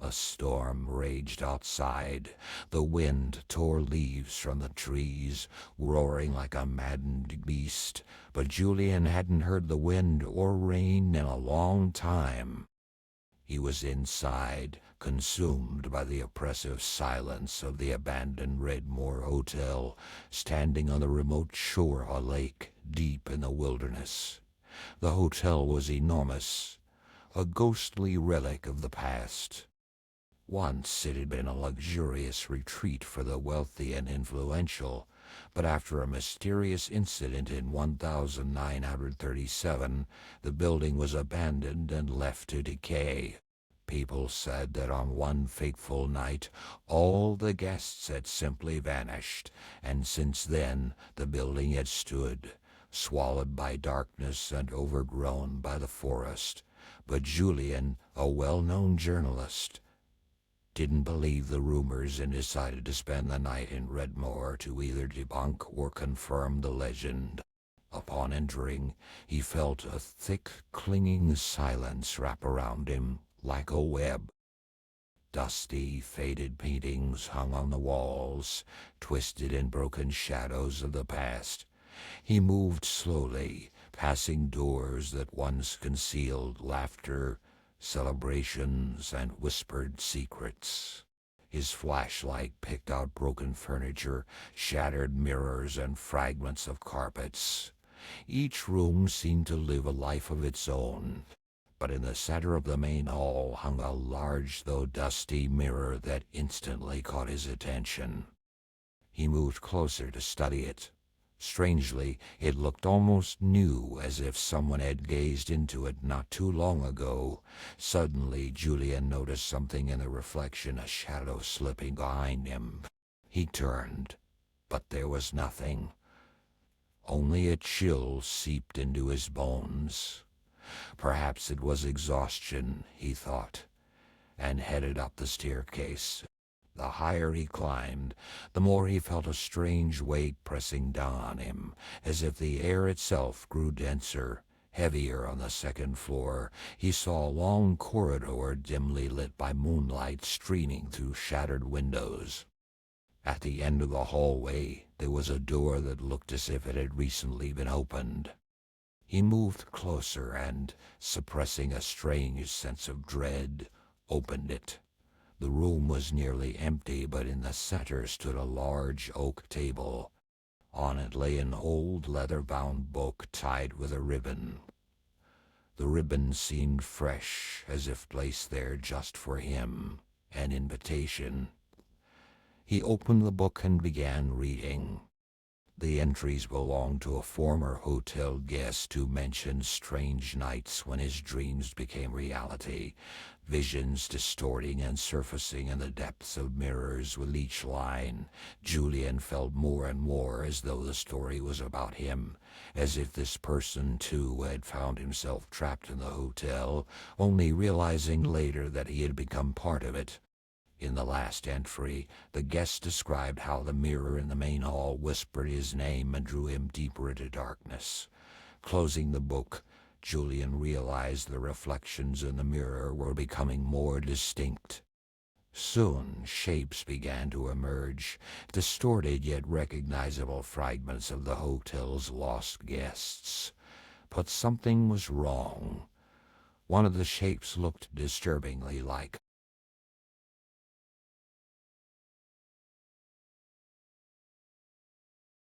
A storm raged outside. The wind tore leaves from the trees, roaring like a maddened beast. But Julian hadn't heard the wind or rain in a long time. He was inside, consumed by the oppressive silence of the abandoned Redmoor Hotel, standing on the remote shore of a lake deep in the wilderness. The hotel was enormous, a ghostly relic of the past. Once it had been a luxurious retreat for the wealthy and influential, but after a mysterious incident in 1937, the building was abandoned and left to decay. People said that on one fateful night, all the guests had simply vanished, and since then the building had stood, swallowed by darkness and overgrown by the forest. But Julian, a well-known journalist, didn't believe the rumors and decided to spend the night in Redmoor to either debunk or confirm the legend. Upon entering, he felt a thick, clinging silence wrap around him like a web. Dusty, faded paintings hung on the walls, twisted and broken shadows of the past. He moved slowly, passing doors that once concealed laughter, celebrations, and whispered secrets. His flashlight picked out broken furniture, shattered mirrors, and fragments of carpets. Each room seemed to live a life of its own, but in the center of the main hall hung a large though dusty mirror that instantly caught his attention. He moved closer to study it. Strangely, it looked almost new, as if someone had gazed into it not too long ago. Suddenly, Julian noticed something in the reflection, a shadow slipping behind him. He turned, but there was nothing. Only a chill seeped into his bones. Perhaps it was exhaustion, he thought, and headed up the staircase. The higher he climbed, the more he felt a strange weight pressing down on him, as if the air itself grew denser, heavier. On the second floor, he saw a long corridor dimly lit by moonlight streaming through shattered windows. At the end of the hallway, there was a door that looked as if it had recently been opened. He moved closer and, suppressing a strange sense of dread, opened it. The room was nearly empty, but in the center stood a large oak table. On it lay an old leather-bound book tied with a ribbon. The ribbon seemed fresh, as if placed there just for him, an invitation. He opened the book and began reading. The entries belonged to a former hotel guest who mentioned strange nights when his dreams became reality, visions distorting and surfacing in the depths of mirrors. With each line, Julian felt more and more as though the story was about him, as if this person too had found himself trapped in the hotel, only realizing later that he had become part of it. In the last entry, the guest described how the mirror in the main hall whispered his name and drew him deeper into darkness. Closing the book, Julian realized the reflections in the mirror were becoming more distinct. Soon, shapes began to emerge, distorted yet recognizable fragments of the hotel's lost guests. But something was wrong. One of the shapes looked disturbingly like